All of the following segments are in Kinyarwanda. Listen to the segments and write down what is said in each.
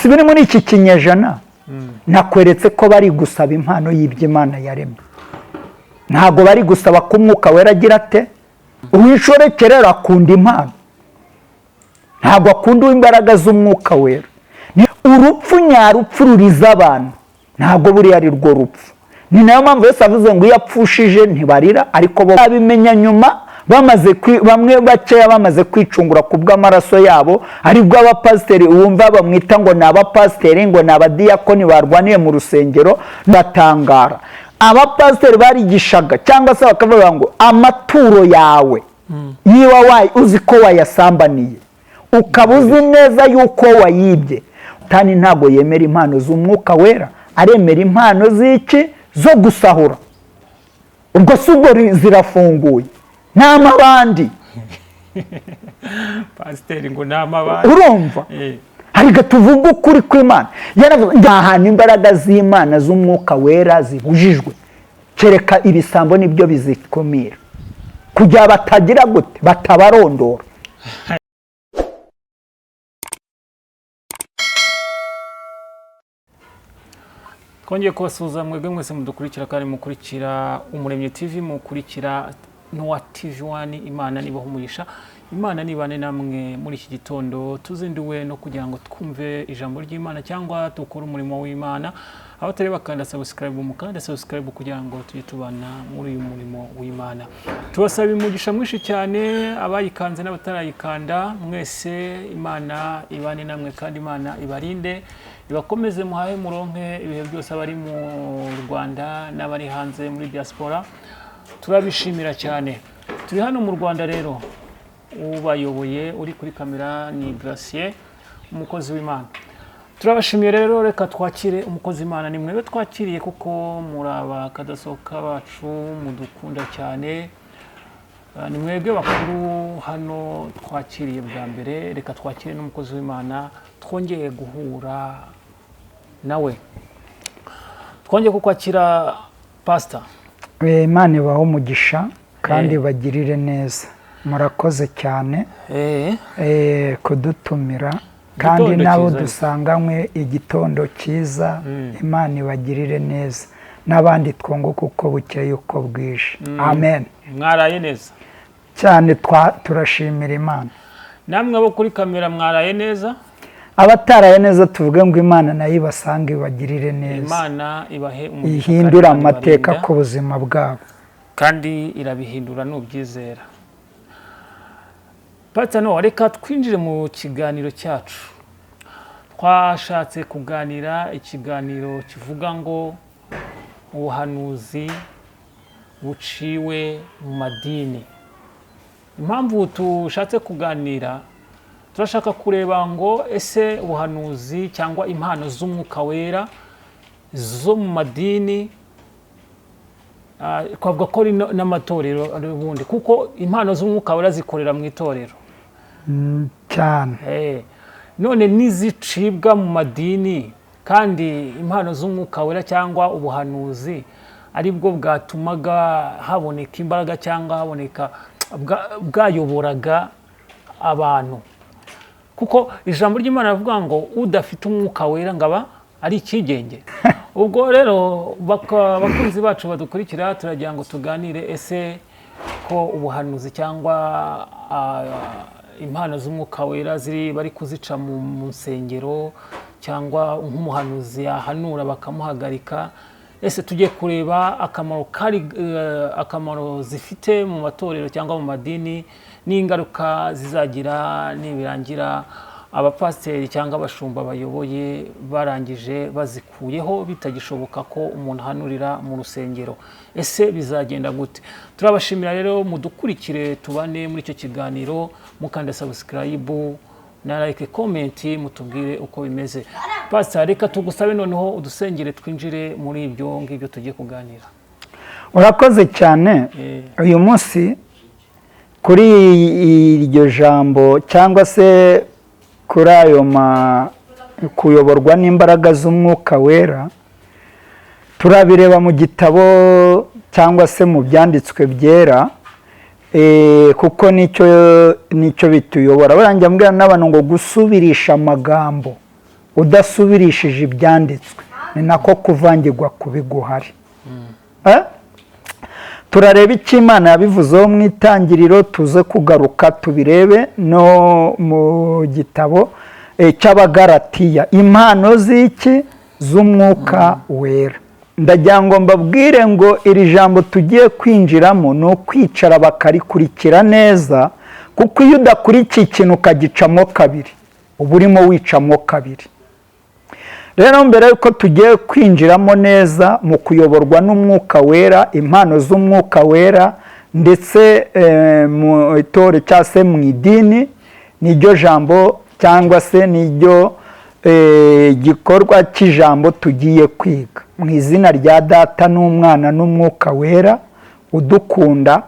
si biri muri iki kinyejana nakweretse ko bari gusaba impano y'Imana yaremye, ntabwo bari gusaba ko Umwuka Wera agira ate. Uwishoreke rero akunda impano, ntabwo akunda imbaraga z'Umwuka Wera. Urupfu nyarupfu ruriza abantu, ntabwo buri ari rwo rupfu. Ni nayo mpamvu Yesu avuze ngo iyo apfushije ntibarira, ariko bo babimenya nyuma, bamwe bakeya bamaze kwicungura ku bw'amaraso yabo. Aribwo abapasiteri wumva bamwita ngo ni abapasiteri, ngo ni abadiyakoni barwaniye mu rusengero, batangara. Abapasiteri barigishaga cyangwa se bakavuga ngo amaturo yawe niba uzi ko wayasambaniye, ukaba uzi neza yuko wayibye, kandi ntabwo yemera impano z'Umwuka Wera, aremera impano z'iki zo gusahura. Ubwo si ubwo zirafunguye n'amabandi. Pasiteri ngo n'amabandi, urumva? Ariko tuvuga ukuri kw'Imana. Ahantu imbaraga z'Imana z'Umwuka Wera zibujijwe, kereka ibisambo nibyo bizikumira kugira batagira gute, batabarondora. Twongeye kubasuhuza mwebwe mwese mudukurikira kandi mukurikira Umuremyi TV, mukurikira Nowa TV 1 Imana nibaho umugisha. Imana nibane namwe muri iki gitondo, tuzinduwe no kugira ngo twumve ijambo ry'Imana cyangwa dukora umurimo w'Imana. Abatari bakanda subscribe, mukanda subscribe kugira ngo tujye tubana muri uyu murimo w'Imana. Tubasaba umugisha mwinshi cyane, abayikanze n'abatarayikanda mwese. Imana ibane namwe kandi Imana ibarinde, ibakomeze muhahe muronke ibihe byose, abari mu Rwanda n'abari hanze muri diaspora. Turabishimira cyane. Turi hano mu Rwanda rero, ubayoboye uri kuri kamera ni Gracier, umukozi w'Imana. Turabashimiye rero, reka twakire umukozi w'Imana. Ni mwebwe twakiriye kuko muraba kadasohoka bacu, mudukunda cyane. Ni mwebwe bakuru hano twakiriye bwa mbere. Reka twakire n'umukozi w'Imana, twongeye guhura nawe. Twongeye kukwakira Pastor. Imana ibahe umugisha kandi bagirire neza. Murakoze cyane kudutumira, kandi nabo dusanganywe igitondo cyiza. Imana ibagirire neza, n'abandi twunguka uko bukeye uko bwije. Amen. Mwaraye neza cyane, turashimira Imana. Namwe abo kuri kamera mwaraye neza? Abataraye neza tuvuge ngo Imana nayo ibasanga ibagirire neza. Imana ibahe umugisha, ihindura amateka ku buzima bwabo, kandi irabihindura n'ubyizera. Patano, reka twinjire mu kiganiro cyacu. Twashatse kuganira ikiganiro kivuga ngo ubuhanuzi buciwe mu madini. Impamvu tushatse kuganira, turashaka kureba ngo ese ubuhanuzi cyangwa impano z'Umwuka Wera zo mu madini, twavuga ko ari n'amatorero ubundi, kuko impano z'Umwuka Wera zikorera mu itorero cyane. None nizicibwa mu madini, kandi impano z'Umwuka Wera cyangwa ubuhanuzi aribwo bwatumaga haboneka imbaraga cyangwa haboneka bwayoboraga abantu. Kuko ijambo ry'Imana rivuga ngo udafite Umwuka Wera ngaba ari ikigenge. Ubwo rero bakunzi bacu badukurikira, turagira ngo tuganire ese ko ubuhanuzi cyangwa impano z'Umwuka Wera bari kuzica mu nsengero, cyangwa nk'umuhanuzi yahanura bakamuhagarika. Ese tujye kureba akamaro zifite mu matorero cyangwa mu madini, n'ingaruka zizagira nibirangira abapasiteri cyangwa abashumba bayoboye barangije bazikuyeho, bitagishoboka ko umuntu ahanurira mu rusengero. Ese bizagenda gute? Turabashimira rero, mudukurikire tubane muri icyo kiganiro, mukanda subscribe na like, comment, mutubwire uko bimeze. Pastor, reka tugusabe noneho udusengere twinjire muri ibyo ngibyo tugiye kuganira. Urakoze cyane. Uyu munsi kuri iryo jambo cyangwa se kuri ayo kuyoborwa n'imbaraga z'Umwuka Wera, turabireba mu gitabo cyangwa se mu byanditswe byera, kuko nicyo bituyobora. Barangira mbwira n'abantu ngo gusubirisha amagambo udasubirishije ibyanditswe ni nako kuvangirwa kubiguhari. Turareba icyo Imana yabivuzeho mu itangiriro, tuze kugaruka tubirebe no mu gitabo cy'Abagalatiya. Impano z'iki? Z'Umwuka Wera. Ndagira ngo mbabwire ngo iri jambo tugiye kwinjiramo ni ukwicara bakarikurikira neza, kuko iyo udakurikiye ikintu ukagicamo kabiri uba urimo wicamo kabiri. Rero mbere yuko tugiye kwinjiramo neza mu kuyoborwa n'Umwuka Wera, impano z'Umwuka Wera, ndetse mu itorero cyangwa se mu idini, niryo jambo cyangwa se niryo gikorwa cy'ijambo tugiye kwiga. Mu izina rya Data n'Umwana n'Umwuka Wera udukunda,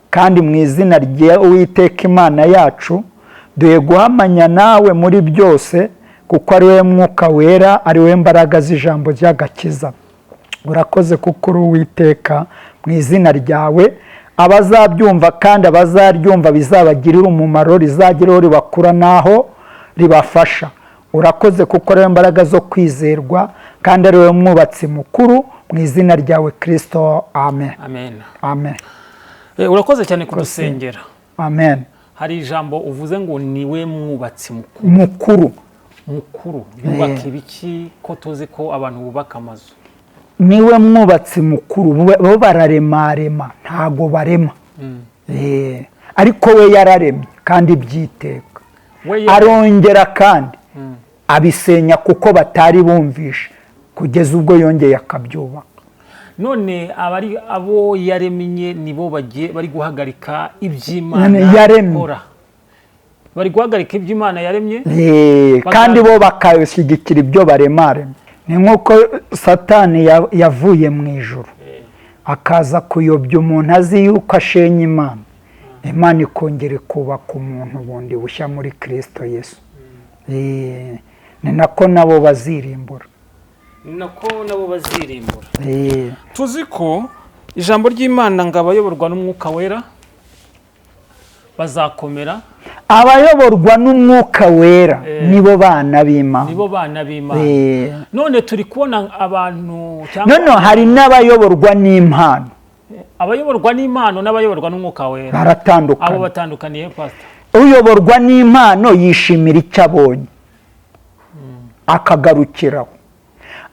kandi mu izina rya Uwiteka Imana yacu, duhe guhamanya nawe muri byose, kuko ari we Mwuka Wera, ari we mbaraga z'ijambo ry'agakiza. Urakoze kuko uri Uwiteka, mu izina ryawe abazabyumva kandi abazaryumva bizabagirira umumaro, rizagiraho ribakura naho ribafasha. Urakoze kuko ari we mbaraga zo kwizerwa, kandi ari we mwubatsi mukuru, mu izina ryawe Kristo. Amen. Amen. Amen. Urakoze cyane kudusengera. Amen. Hari ijambo uvuze ngo ni we mwubatsi mukuru. Yubaka ibiki ko tuzi ko abantu bubaka amazu? Niwe mwubatsi mukuru, bo bararemarema ntago barema. Ariko we yararemye kandi byiteka, arongera kandi abisenya kuko batari bumvishe, kugeza ubwo yongeye akabyubaka. None abo yaremye nibo bari guhagarika iby'Imana ikora, bari guhagarika iby'Imana yaremye, kandi bo bakayishyigikira ibyo baremaremye. Ni nk'uko Satani yavuye mu ijuru akaza kuyobya umuntu azi yuko ashenya Imana, Imana ikongera kubaka umuntu bundi bushya muri Kristo Yesu. Ni nako nabo bazirimbura. Tuzi ko ijambo ry'Imana ngo abayoborwa n'Umwuka Wera bazakomera. Abayoborwa n'Umwuka Wera nibo bana b'Imana. None turi kubona abantu cyangwa none hari n'abayoborwa n'impano. Abayoborwa n'impano n'abayoborwa n'Umwuka Wera baratandukanye. Abo batandukaniye pastor? Uyoborwa n'impano yishimira icyo abonye akagarukiraho,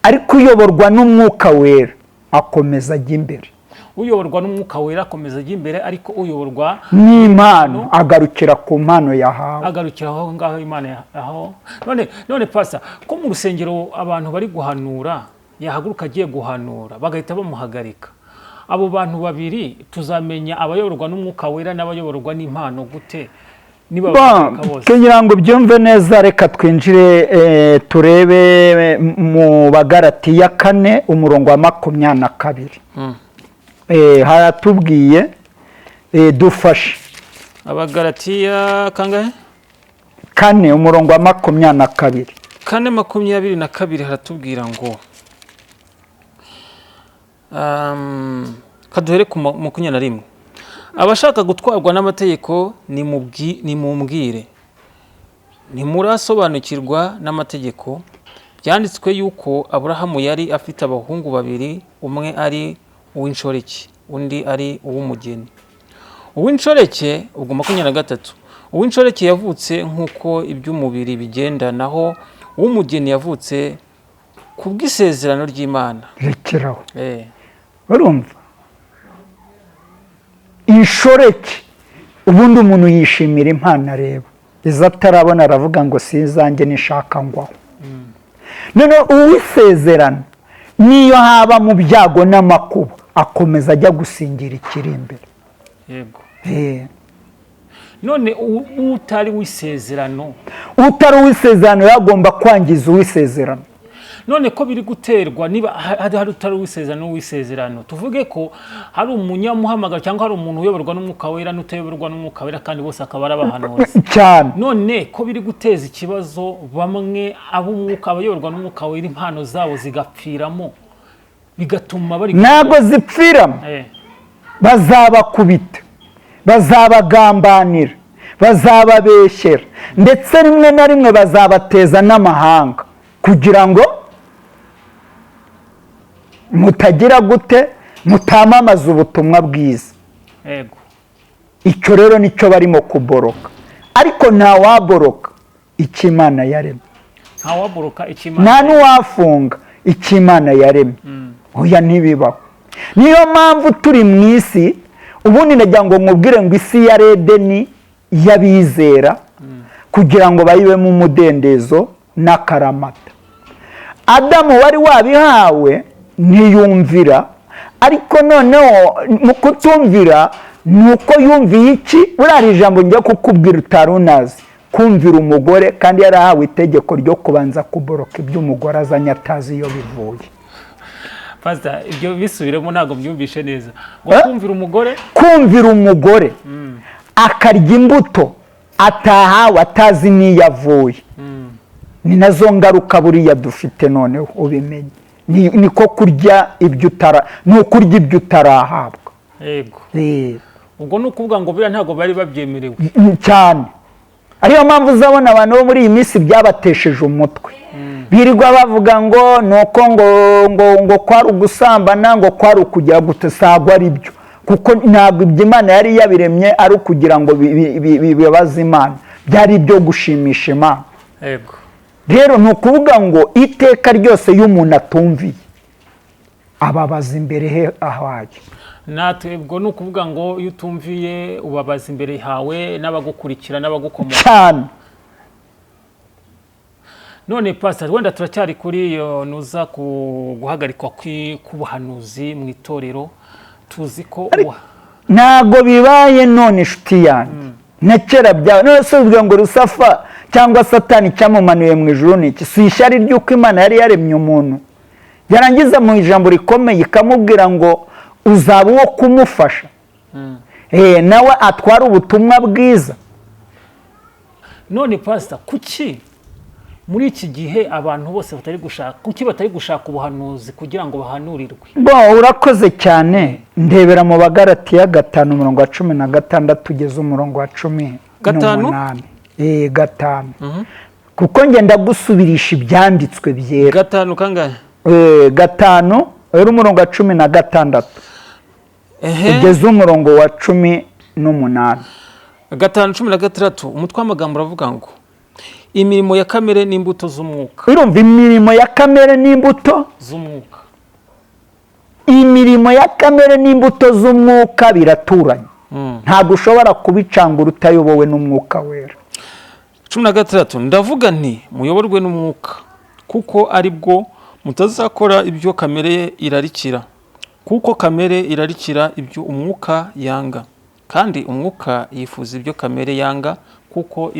ariko uyoborwa n'Umwuka Wera akomeza ajya imbere. Uyoborwa n'Umwuka Wera akomeza ajya imbere, ariko uyoborwa n'impano agarukira ku mpano yahawe, agarukira aho ngaho Imana yaho. None pastor, ko mu rusengero abantu bari guhanura, yahaguruka agiye guhanura bagahita bamuhagarika, abo bantu babiri tuzamenya abayoborwa n'Umwuka Wera n'abayoborwa n'impano gute? Kugira ngo byumve neza, reka twinjire turebe mu Bagalatiya 4 umurongo wa 22. Haratubwiye dufashe. Abagalatiya kangahe? 4 umurongo wa 22. 4:22 haratubwira ngo kaduhere ku 21. Abashaka gutwarwa n'amategeko nimumbwire, ntimurasobanukirwa n'amategeko. Byanditswe yuko Aburahamu yari afite abahungu babiri, umwe ari uw'inshoreke undi ari uw'umugeni. Uw'inshoreke ubwo 23, uw'inshoreke yavutse nk'uko iby'umubiri bigenda, naho uw'umugeni yavutse kubw'isezerano ry'Imana. Rekeraho. Urumva? Inshoreke ubundi umuntu yishimira impano areba, izo atarabona aravuga ngo sizanjye nishaka ngwaho. None uwisezerano niyo haba mu byago n'amakuba akomeza ajya gusingira ikiri imbere. Yego. None utari wisezerano yagomba kwangiza uwisezerano. None ko biri guterwa niba hari utari wisezerano, tuvuge ko hari umunyamuhamagaro cyangwa hari umuntu uyoborwa n'Umwuka Wera n'utayoborwa n'Umwuka Wera, kandi bose akaba arabahanuzi cyane. None ko biri guteza ikibazo, bamwe abayoborwa n'Umwuka Wera impano zabo zigapfiramo, bigatuma bari ntabwo zipfiramo. Bazabakubita, bazabagambanira, bazababeshyera, ndetse rimwe na rimwe bazabateza n'amahanga kugira ngo mutagira gute, mutamamaza ubutumwa bwiza. Yego. Icyo rero nicyo barimo kuboroka, ariko nta waboroka icyo Imana yaremye, nta waboroka icyo nta Imana n'uwafunga icyo Imana yaremye. Oya, ntibibaho. Niyo mpamvu turi mu isi. Ubundi nagira ngo nkubwire ngo isi ya Edeni y'abizera kugira ngo bayibemo umudendezo n'akaramata. Adamu wari wabihawe ntiyumvira, ariko noneho mu kutumvira ni uko yumviye iki? Buriya ijambo njya kukubwira utari unazi, kumvira umugore, kandi yarahawe itegeko ryo kubanza kuboroka ibyo umugore azanye atazi iyo bivuye. Pastor, ibyo bisubiremo ntabwo byumvishe neza. Ngo kumvira umugore, kumvira umugore akarya imbuto atahawe atazi n'iyo avuye. Ni nazo ngaruka buriya dufite noneho ubimenye. Niko kurya ibyo nukurya ibyo utarahabwa. Yego. Ubwo ni ukuvuga ngo buriya ntabwo bari babyemerewe cyane. Ariyo mpamvu uzabona abantu bo muri iyi minsi byabatesheje umutwe. Birirwa bavuga ngo nuko ngo kwari ugusambana, ngo kwari ukujya gutasagwa ari byo, kuko ntabwo ibyo Imana yari yabiremye ari ukugira ngo bibaze Imana, byari ibyo gushimisha Imana. Yego. Rero ni ukuvuga ngo iteka ryose y'umuntu atumviye ababaza imbere he ahajya. Natwe ubwo ni ukuvuga ngo iyo utumviye ubabaza imbere hawe n'abagukurikira n'abagukomoka cyane. None Pastor, wenda turacyari kuri iyo nuza guhagarikwa k'ubuhanuzi mu itorero. Tuzi ko ntago bibaye none inshuti yanjye. Na kera byawe none se uvuga ngo Rusafa cyangwa Satani cyamumanuye mu ijuru n'iki? Si ishyari ry'uko Imana yari yaremye umuntu, yarangiza mu ijambo rikomeye ikamubwira ngo uzaba uwo kumufasha, nawe atwara ubutumwa bwiza. None Pastor, kuki muri iki gihe abantu bose batari gushaka ubuhanuzi kugira ngo bahanurirwe? Urakoze cyane. Ndebera mu Bagalatiya 5:16 tugeze umurongo wa 18. 5. Kuko nge ndagusubirisha ibyanditswe byera. 5 kangahe? 5 rero umurongo wa 16 tugeze umurongo wa 18. 5:16 umutwe w'amagambo uravuga ngo imirimo ya kamere n'imbuto z'umwuka. Urumva imirimo ya kamere n'imbuto z'umwuka. Imirimo ya kamere n'imbuto z'umwuka biraturanye. Ntabwo ushobora kubicangura utayobowe n'Umwuka Wera. 16 ndavuga nti muyoborwe n'umwuka, kuko ari bwo mutazakora ibyo kamere irarikira, kuko kamere irarikira ibyo umwuka yanga, kandi umwuka yifuza ibyo kamere yanga, kuko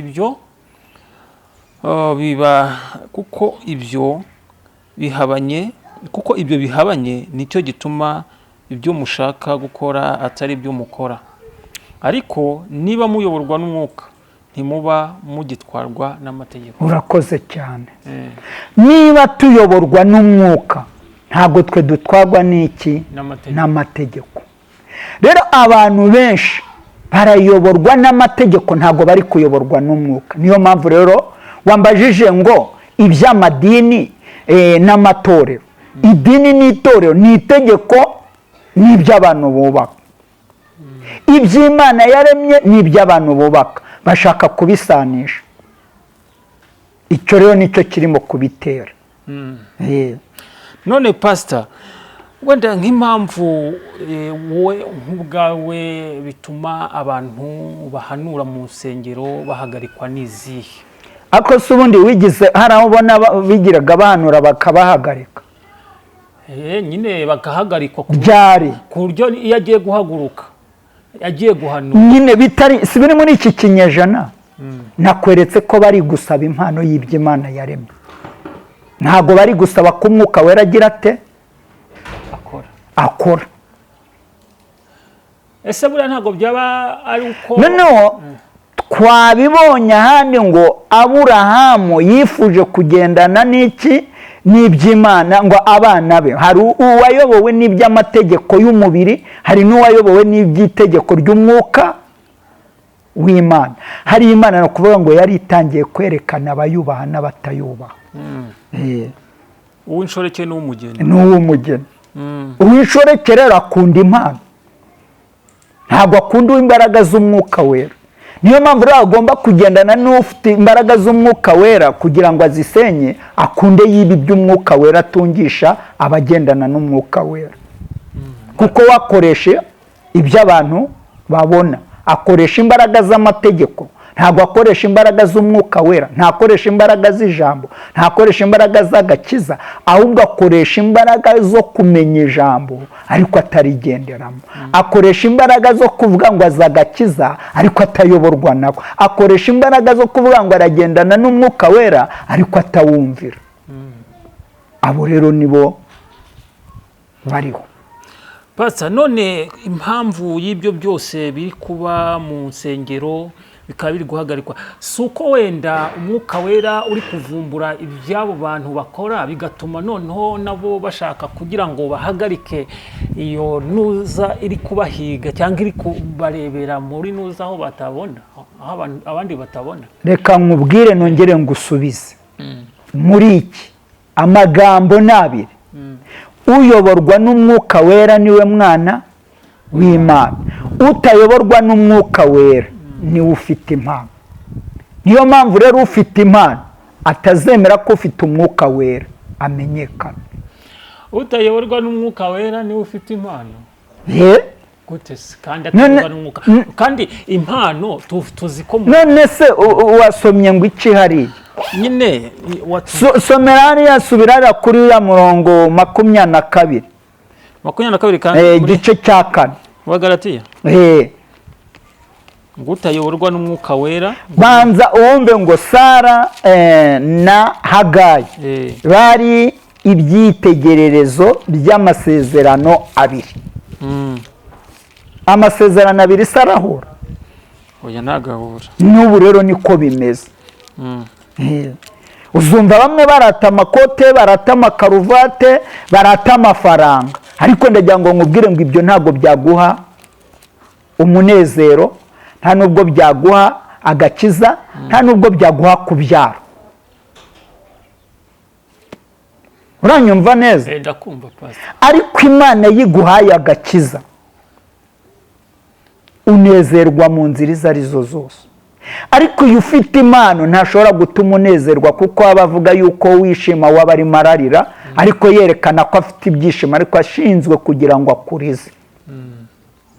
ibyo bihabanye nicyo gituma ibyo mushaka gukora atari ibyo mukora. Ariko niba muyoborwa n'umwuka ntimuba mugitwarwa n'amategeko. Urakoze cyane. Niba tuyoborwa n'umwuka ntabwo twe dutwarwa n'iki? N'amategeko. Rero abantu benshi barayoborwa n'amategeko, ntabwo bari kuyoborwa n'umwuka. Niyo mpamvu rero wambajije ngo iby'amadini n'amatorero. Idini n'itorero ni itegeko n'iby'abantu bubaka. Iby'Imana yaremye n'iby'abantu bubaka, bashaka kubisanisha. Icyo rero nicyo kirimo kubitera. None Pastor, wenda nk'impamvu wowe nk'ubwawe bituma abantu bahanura mu nsengero bahagarikwa n'izihe? Ako se ubundi wigize hari aho ubona bigiraga bahanura bakabahagarika? Nyine bagahagarikwa ku buryo iyo agiye guhaguruka agiye guhanura. Nyine bitari si biri muri iki kinyejana. Nakweretse ko bari gusaba impano y'ibyo Imana yaremye. Ntabwo bari gusaba ko Umwuka Wera agira ate? Akora. Ese buriya ntabwo byaba ari uko noneho twabibonye ahandi ngo Aburahamu yifuje kugendana n'iki? N'iby'Imana, ngo abana be hari uwayobowe n'iby'amategeko y'umubiri, hari n'uwayobowe n'iby'itegeko ry'umwuka w'Imana. Hari Imana no kuvuga ngo yari itangiye kwerekana abayubaha n'abatayubaha. uw'inshoreke n'uw'umugeni n'uw'umugeni. Uw'inshoreke rero akunda impano, ntabwo akunda imbaraga z'umwuka wera. Niyo mpamvu rero agomba kugendana n'ufite imbaraga z'umwuka wera kugira ngo azisenye, akunde yiba by'umwuka wera atungisha abagendana n'umwuka wera. Kuko wakoresha ibyo abantu babona, akoresha imbaraga z'amategeko, ntabwo akoresha imbaraga z'umwuka wera, ntakoresha imbaraga z'ijambo, ntakoresha imbaraga z'agakiza, ahubwo akoresha imbaraga zo kumenya ijambo ariko atarigenderamo. Akoresha imbaraga zo kuvuga ngo azagakiza ariko atayoborwa nako. Akoresha imbaraga zo kuvuga ngo aragendana n'umwuka wera ariko atawumvira. Abo rero nibo bariho. Pastor, none impamvu y'ibyo byose biri kuba mu nsengero bikaba biri guhagarikwa, si uko wenda umwuka wera uri kuvumbura iby'abo bantu bakora bigatuma noneho nabo bashaka kugira ngo bahagarike iyo nuza iri kubahiga cyangwa iri kubarebera muri nuza aho batabona, aho abandi batabona? Reka nkubwire nongere ngusubize. Muri iki amagambo nabiri, uyoborwa n'umwuka wera niwe mwana w'Imana, utayoborwa n'umwuka wera niwe ufite impano. Niyo mpamvu rero ufite impano atazemera ko ufite umwuka wera amenyekana. Utayoborwa n'umwuka wera niwe ufite impano? Gute se kandi atayoborwa n'umwuka? Kandi impano tuziko none se wasomye ngo iki hariya nyine somera hariya, subirara kuri ya murongo 22 kandi igice cya 4 wa Galatiya. Gutayoborwa n'umwuka wera, banza uwumve ngo Sara na Hagayi bari ibyitegererezo by'amasezerano abiri. Amasezerano abiri sarahura? Oya, ntagahura. N'ubu rero niko bimeze. Uzumva bamwe barata amakote, barata amakaruvate, barata amafaranga, ariko ndagira ngo nkubwire ngo ibyo ntabwo byaguha umunezero, nta nubwo byaguha agakiza, nta nubwo byaguha kubyara. Uranyumva neza? Ndakumva Pastor. Ariko Imana yiguhaye agakiza unezerwa mu nzira izo arizo zose. Ariko iyo ufite impano ntashobora gutuma unezerwa, kuko abavuga yuko wishima waba ari mararira, ariko yerekana ko afite ibyishimo, ariko ashinzwe kugira ngo akurize.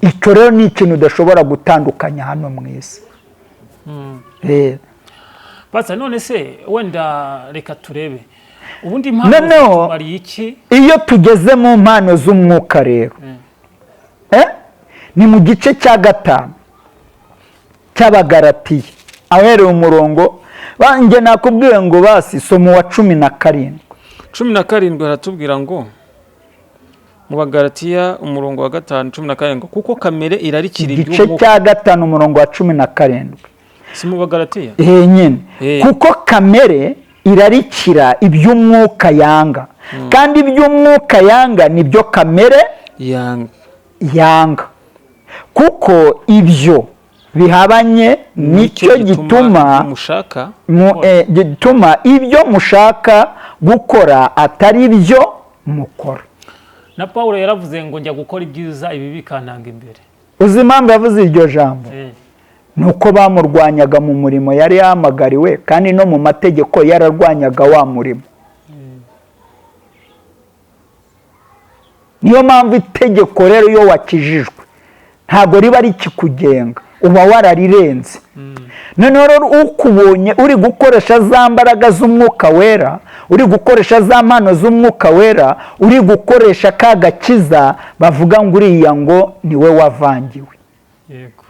Icyo rero ni ikintu udashobora gutandukanya hano mu isi. Pastor, none se wenda reka turebe ubundi impano ari iki? Iyo tugeze mu mpano z'umwuka rero, ni mu gice cya 5 cy'Abagalatiya, ahereye umurongo banjye nakubwiye ngo basi somo wa 17 haratubwira ngo mu Bagalatiya umurongo wa 5 17, kuko kamere irarikira iby'umwuka. Igice cya 5 umurongo wa 17. Si mu Bagalatiya? Nyine. Kuko kamere irarikira iby'umwuka yanga, kandi iby'umwuka yanga nibyo kamere yanga. Kuko ibyo bihabanye nicyo gituma ibyo mushaka gukora atari byo mukora. Na Paulo yaravuze ngo njya gukora ibyiza ibi bikantanga imbere. Uzi impamvu yavuze iryo jambo? Nuko bamurwanyaga mu murimo yari yahamagariwe, kandi no mu mategeko yararwanyaga wa murimo. Niyo mpamvu itegeko rero iyo wakijijwe ntabwo riba rikikugenga, uba wararirenze. Noneho rero ukubonye uri gukoresha za mbaraga z'umwuka wera, uri gukoresha za mpano z'umwuka wera, uri gukoresha ka gakiza, bavuga ngo uriya ngo niwe wavangiwe. Yego.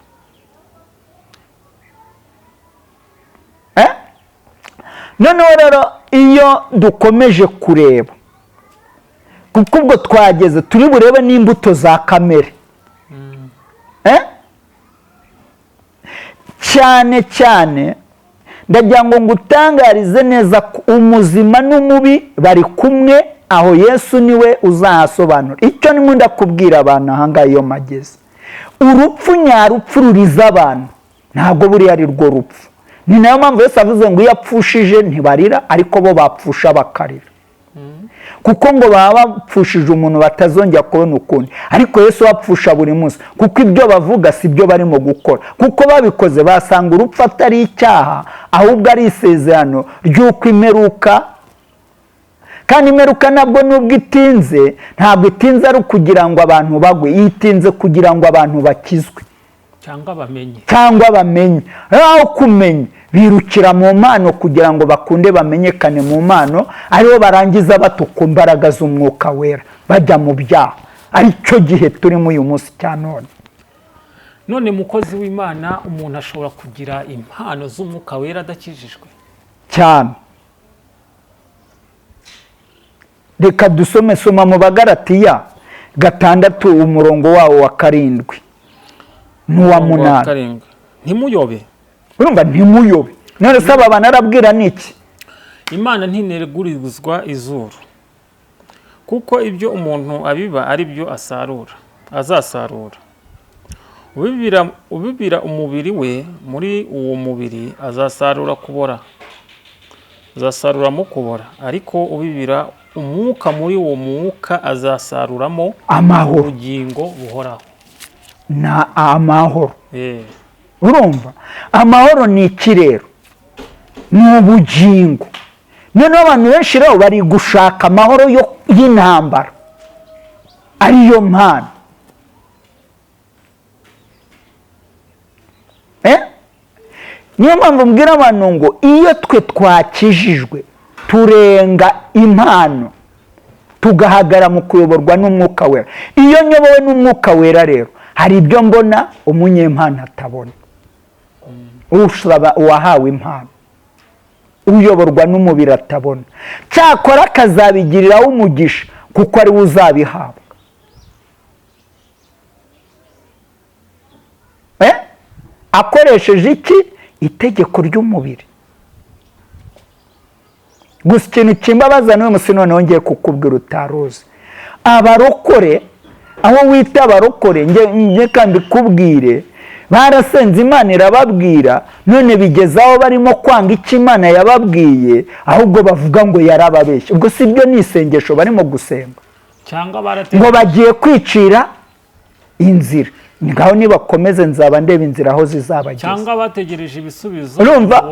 Noneho rero iyo dukomeje kureba, kuko ubwo twageze turi burebe n'imbuto za kamere, cyane cyane ndagira ngo ngutangarize neza ko umuzima n'umubi bari kumwe, aho Yesu niwe uzahasobanura. Icyo nimwe ndakubwira abantu ahangaha iyo mageze, urupfu nyarupfu ruriza abantu ntabwo buriya ari rwo rupfu. ni nayo mpamvu Yesu avuze ngo iyo apfushije ntibarira ariko bo bapfusha bakarira, kuko ngo baba bapfushije umuntu batazongera kubona ukundi, ariko Yesu wapfusha buri munsi, kuko ibyo bavuga si byo barimo gukora, kuko babikoze basanga urupfu atari icyaha ahubwo ari isezerano ry'uko imperuka, kandi imperuka nabwo nubwo itinze ntabwo itinze ari ukugira ngo abantu bagwe, itinze kugira ngo abantu bakizwe cyangwa bamenye. Aho kumenya birukira mu mpano kugira ngo bakunde bamenyekane mu mpano, aribo barangiza batuka imbaraga z'umwuka wera bajya mu byaha. Ari cyo gihe turimo uyu munsi cya none. None mukozi w'Imana, umuntu ashobora kugira impano z'umwuka wera adakijijwe cyane. Reka dusome mu Bagalatiya 6 umurongo wawo wa 7 n'uwa 8. Ntimuyobe. Urumva ntimuyobe. None se aba banarabwira niki? Imana ntinegurizwa izuru, kuko ibyo umuntu abiba ari byo azasarura. Ubibira umubiri we, muri uwo mubiri azasarura kubora, azasaruramo kubora, ariko ubibira umwuka, muri uwo mwuka azasaruramo amahoro, ubugingo buhoraho. Na amahoro. Urumva amahoro ni iki rero? Ni ubugingo. Noneho abantu benshi rero bari gushaka amahoro y'intambara, ariyo mpano. Niyo mpamvu mbwira abantu ngo iyo twe twakijijwe turenga impano tugahagara mu kuyoborwa n'umwuka wera. Iyo nyobowe n'umwuka wera rero hari ibyo mbona umunyempano atabona. Uwahawe impano uyoborwa n'umubiri atabona, cyakora akazabigiriraho umugisha kuko ari we uzabihabwa. Akoresheje iki? Itegeko ry'umubiri. Gusa ikintu kimbabaza n'uyu munsi noneho ngiye kukubwira utaruzi, abarokore, aho wita abarokore, nge kandi kubwire, barasenze Imana irababwira, none bigezaho barimo kwanga icyo Imana yababwiye, ahubwo bavuga ngo yarababeshye. Ubwo si byo ni isengesho barimo gusenga, ngo bagiye kwicira inzira. Ngaho nibakomeze nzaba ndeba inzira aho zizabageza. Cyangwa bategereje ibisubizo. Urumva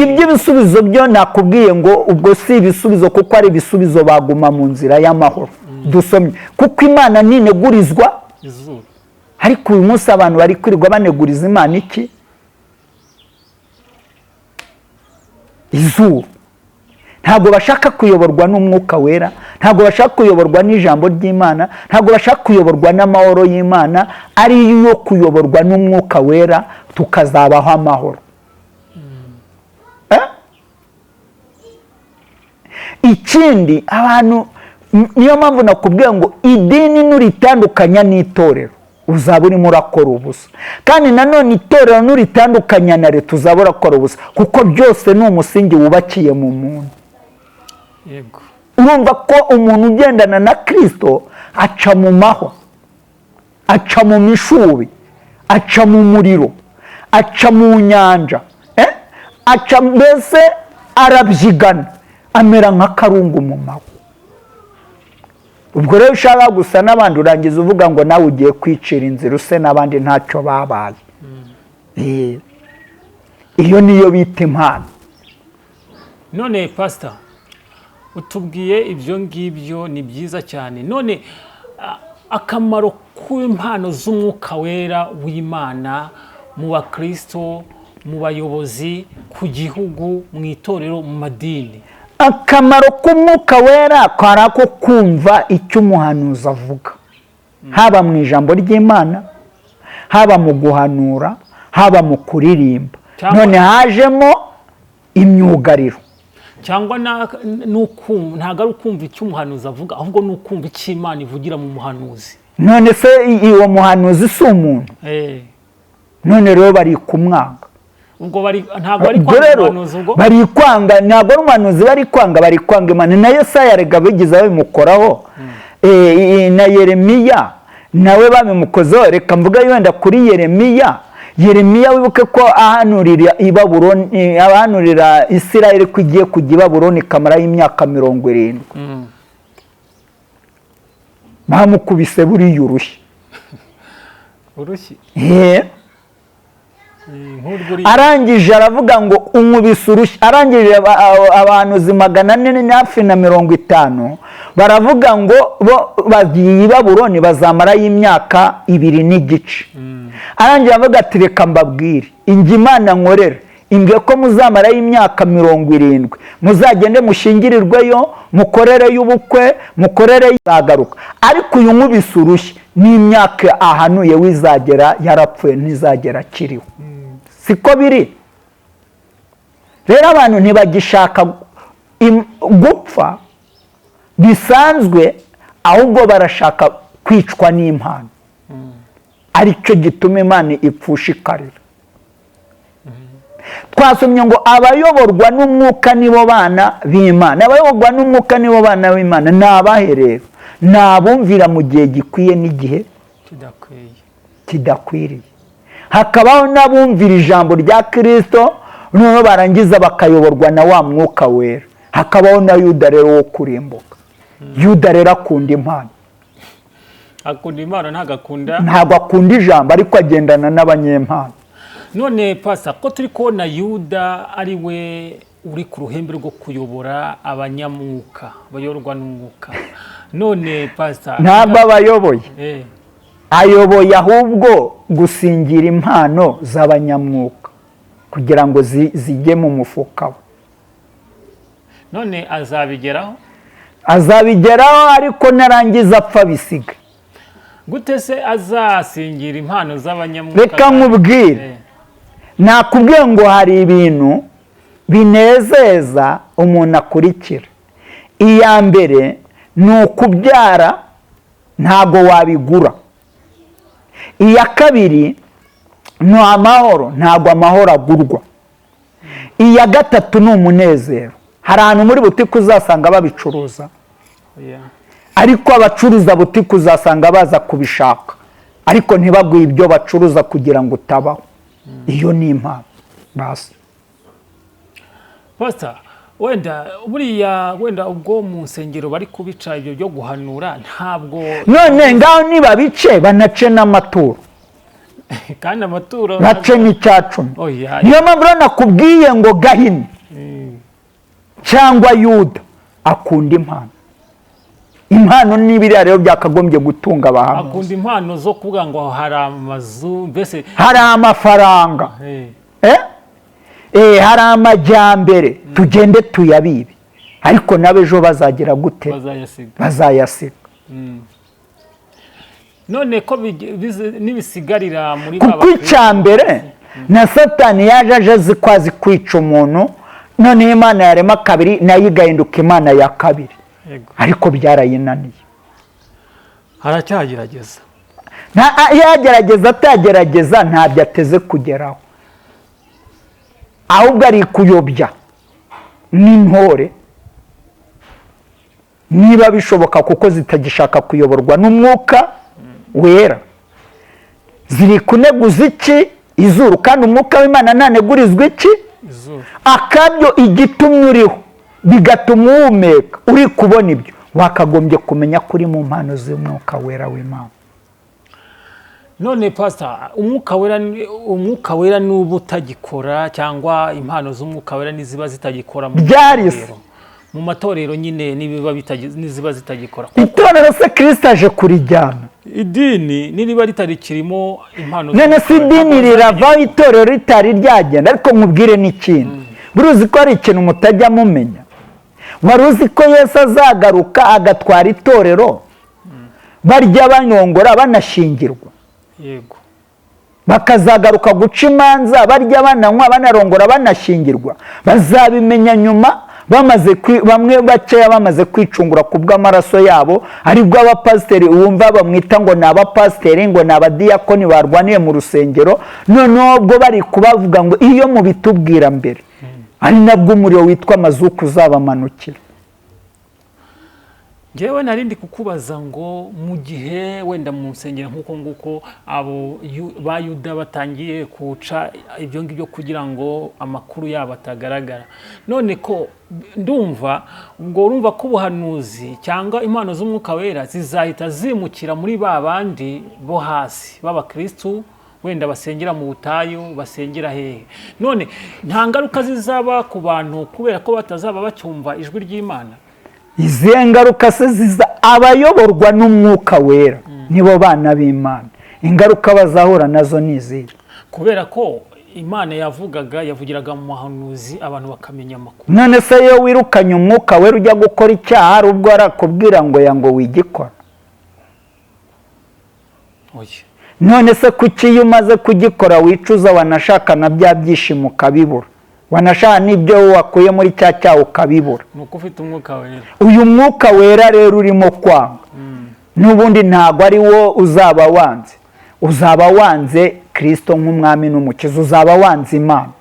iby'ibisubizo byo nakubwiye ngo ubwo si ibisubizo, kuko ari ibisubizo baguma mu nzira y'amahoro. Dusomye kuko Imana ntinegurizwa izuru. Ariko uyu munsi abantu bari kwirirwa baneguriza Imana iki? Izuru. Ntabwo bashaka kuyoborwa n'umwuka wera, ntabwo bashaka kuyoborwa n'ijambo ry'Imana, ntabwo bashaka kuyoborwa n'amahoro y'Imana, ari yo kuyoborwa n'umwuka wera tukazabaho amahoro. Ikindi abantu, niyo mpamvu nakubwiye ngo idini nuritandukanya n'itorero uzaba urimo urakora ubusa, kandi nanone itorero nuritandukanya na leta uzaba urakora ubusa, kuko byose ni umusingi wubakiye mu muntu. Yego. Urumva ko umuntu ugendana na Kristo aca mu mahwa, aca mu mishubi, aca mu muriro, aca mu nyanja, aca mbese arabyigana, amera nk'akarungu mu mahwa. Ubwo rero ushaka gusa n'abandi urangiza uvuga ngo nawe ugiye kwicira inzira use n'abandi ntacyo babaye. Iyo niyo bita impano. None pastor, utubwiye ibyo ngibyo ni byiza cyane. None akamaro k'impano z'umwuka wera w'Imana mu bakristo, mu bayobozi, ku gihugu, mu itorero, mu madini. Akamaro k'umwuka wera kwari ako kumva icyo umuhanuzi avuga, haba mu ijambo ry'Imana, haba mu guhanura, haba mu kuririmba. None hajemo imyugariro. Cyangwa ntabwo ari ukumva icyo umuhanuzi avuga, ahubwo ni ukumva icyo Imana ivugira mu muhanuzi. None se uwo muhanuzi si umuntu? None rero bari kumwanga. Ubwo ntabwo ari kwanga umuhanuzi, ubwo bari kwanga, ntabwo ari umuhanuzi bari kwanga Imana. Na Yesaya arega bigize babimukoraho, na Yeremiya nawe babimukozeho. Reka mvuga yenda kuri Yeremiya, Yeremiya wibuke ko ahanurira i Babuloni, ahanurira Isirayeli ko igiye kujya i Babuloni kamara y'imyaka 70. Bamukubise buriya urushyi. Urushyi? Arangije aravuga ngo unkubise urushyi. Arangije abantu 450 baravuga ngo bo bagiye i Babuloni bazamara y'imyaka 2 n'igice. Arangije avuga ati reka mbabwire, ingi Imana nkorera imbwiye ko muzamara y'imyaka 70, muzagende mushingirirweyo, mukorere y'ubukwe, mukorere y'izagaruka. Ariko uyu nkubise urushyi n'imyaka ahanuye wizagera yarapfuye ntizagera kiriho. Siko biri. Rero abantu ntibagishaka gupfa bisanzwe, ahubwo barashaka kwicwa n'impano. Aricyo gituma Imana ipfusha ikarira. Twasomye ngo abayoborwa n'umwuka nibo bana b'Imana. Abayoborwa n'umwuka nibo bana b'Imana. Ni abahe rero? Ni abumvira mu gihe gikwiye n'igihe kidakwiriye. Hakabaho n'abumvira ijambo rya Kristo noneho barangiza bakayoborwa na wa mwuka wera. Hakabaho na Yuda rero wo kurimbuka. Yuda rero akunda impano. Akunda impano ntabwo akunda ijambo, ariko agendana n'abanyempano. None pasa ko turi kubona Yuda ari we uri ku ruhembe rwo kuyobora abanyamwuka, bayoborwa n'umwuka. None pasa ntabwo abayoboye, ayoboye ahubwo gusingira impano z'abanyamwuka kugira ngo zijye mu mufuka we. None azabigeraho ariko narangiza apfa bisiga. Gute se azasingira impano z'abanyamwuka? Reka nkubwire, nakubwiye ngo hari ibintu binezeza umuntu akurikira. Iya mbere ni ukubyara, ntago wabigura. Iya kabiri ni amahoro, ntago amahoro agurwa. Iya gatatu ni umunezero. Hari ahantu muri butike uzasanga babicuruza, ariko abacuruza butike uzasanga baza kubishaka, ariko ntibaguhe ibyo bacuruza kugira ngo utabaho. Iyo ni impano basi. Pastor, wenda ubwo mu nsengero bari kubica ibyo byo guhanura, ntabwo none ngaho niba bice banace n'amaturo. Kandi amaturo bace n'icyacumi. Niyo mpamvu nakubwiye ngo Gahini cyangwa Yuda akunda impano. Impano n'ibiriya rero byakagombye gutunga abahanuzi. Akunda impano zo kuvuga ngo hari amazu, mbese hari amafaranga, hari amajyambere, tugende tuyabibe. Ariko n'abejo bazagira gute? Bazayasiga. None ko nibisigarira muri baba kuko icyambere na Satani yaje azi kwazi kwica umuntu, none Imana yarema kabiri nayo igahinduka Imana ya kabiri. Ariko byarayinaniye. Aracyagerageza. Yagerageza atagerageza ntabyo ateze kugeraho. Ahubwo ari kuyobya n'intore, niba bishoboka, kuko zitagishaka kuyoborwa n'umwuka wera. Ziri kuneguza iki? Izuru. Kandi umwuka w'Imana ntanegurizwa iki? Izuru. Akabyo igitumye uriho bigatuma uhumeka. Uri kubona ibyo, wakagombye kumenya kuri mu mpano z'umwuka wera w'Imana. None pastor, umwuka wera n'ubu utagikora, cyangwa impano z'umwuka wera niziba zitagikora mu matorero nyine niziba zitagikora? Itorero se Kristo aje kurijyana. Idini niriba ritarikirimo impano. None si idini rirava itorero ritari ryagenda. Ariko nkubwire n'ikindi, buruzi ko ari ikintu mutajya mumenya. Waruzi ko Yesu azagaruka agatwara itorero barya banyongora banashingirwa? Yego. Bakazagaruka guca imanza barya bananywa banarongora banashingirwa. Bazabimenya nyuma, bamwe bakeya bamaze kwicungura ku bw'amaraso yabo. Aribwo abapasiteri wumva bamwita ngo ni abapasiteri, ngo ni abadiyakoni barwaniye mu rusengero. Noneho ubwo bari kubavuga ngo iyo mubitubwira mbere, ari nabwo umuriro witwa mazuku uzabamanukira. Njyewe narindi kukubaza ngo mu gihe wenda mu nsengero nk'uko nguko abo ba Yuda batangiye kuca ibyo ngibyo kugira ngo amakuru yabo atagaragara, none ko ndumva ubwo urumva ko ubuhanuzi cyangwa impano z'Umwuka Wera zizahita zimukira muri ba bandi bo hasi b'abakristu wenda basengera mu butayu, basengera hehe. None nta ngaruka zizaba ku bantu kubera ko batazaba bacyumva ijwi ry'Imana? Izi ngaruka se ziza abayoborwa n'Umwuka Wera nibo bana b'Imana. Ingaruka bazahura nazo nizi, kubera ko Imana yavugiraga mu mahanuzi abantu bakamenya amakuru. None se yo wirukanye Umwuka Wera ujya gukora icyaha hari ubwo arakubwira ngo wigikora? Oya. None se kuki iyo umaze kugikora wicuza wanashakana bya byishimo ukabibura, wanashaka n'ibyo wakuye muri cya cyaha ukabibura? Nuko ufite Umwuka Wera. Uyu Mwuka Wera rero urimo kwanga n'ubundi ntabwo ari wo uzaba wanze, uzaba wanze Kristo nk'umwami n'umukiza, uzaba wanze Imana.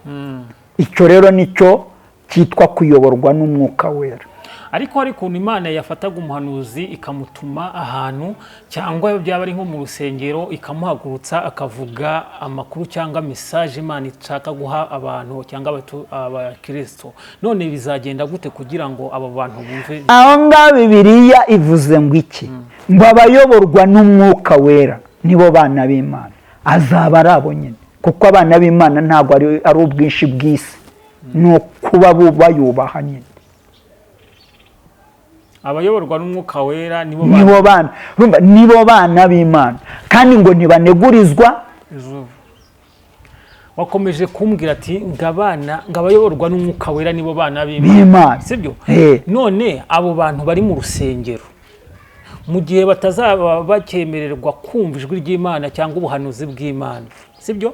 Icyo rero nicyo cyitwa kuyoborwa n'Umwuka Wera. Ariko hari ukuntu Imana yafataga umuhanuzi ikamutuma ahantu cyangwa byaba ari nko mu rusengero ikamuhagurutsa akavuga amakuru cyangwa message Imana ishaka guha abantu cyangwa abakristo. None bizagenda gute kugira ngo abo bantu bumve? Aho ngaho Bibiliya ivuze ngo iki? Ngo abayoborwa n'Umwuka Wera nibo bana b'Imana. Azaba ari abo nyine, kuko abana b'Imana ntabwo ari ubwinshi bw'isi, no kuba bayubaha nyine. Abayoborwa n'Umwuka Wera nibo bana b'Imana, kandi ngo ntibanegurizwa. Wakomeje kumbwira ati ngabayoborwa n'Umwuka Wera nibo bana b'Imana, sibyo? None abo bantu bari mu rusengero mu gihe batazaba bakemererwa kumva ijwi ry'Imana cyangwa ubuhanuzi bw'Imana, sibyo?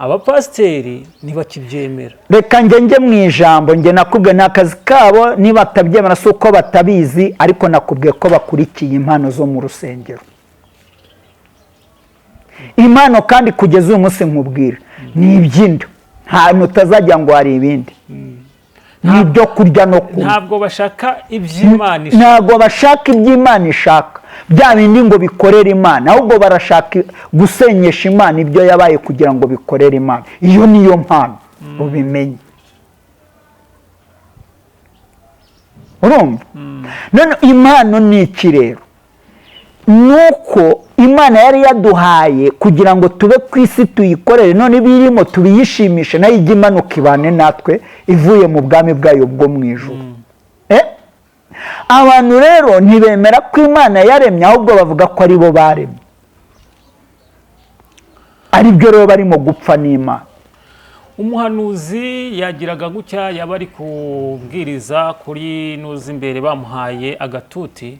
Abapasiteri ntibakibyemera. Reka njye mu ijambo njye nakubwiye n'akazi kabo, niba batabyemera si uko batabizi, ariko nakubwiye ko bakurikiye impano zo mu rusengero. Impano kandi kugeza uyu munsi nkubwira ni iby'inda, nta utazajya ngo hari ibindi, ni ibyo kurya no kunywa. Ntabwo bashaka iby'Imana ishaka, ntabwo bashaka iby'Imana ishaka bya bindi ngo bikorere Imana, ahubwo barashaka gusenyesha Imana ibyo yabaye kugira ngo bikorere Imana. Iyo niyo mpano ubimenye. Urumva? None impano ni iki rero? Nuko Imana yari yaduhaye kugira ngo tube ku isi tuyikorere, none birimo tubiyishimishe, nayo ijya imanuka ibane natwe ivuye mu bwami bwayo bwo mu ijuru. Abantu rero ntibemera ko Imana yaremye, ahubwo bavuga ko ari bo baremye, ari byo rero barimo gupfa n'Imana. Umuhanuzi yagiraga gutya, yaba ari kubwiriza kuri nuzi imbere bamuhaye agatuti,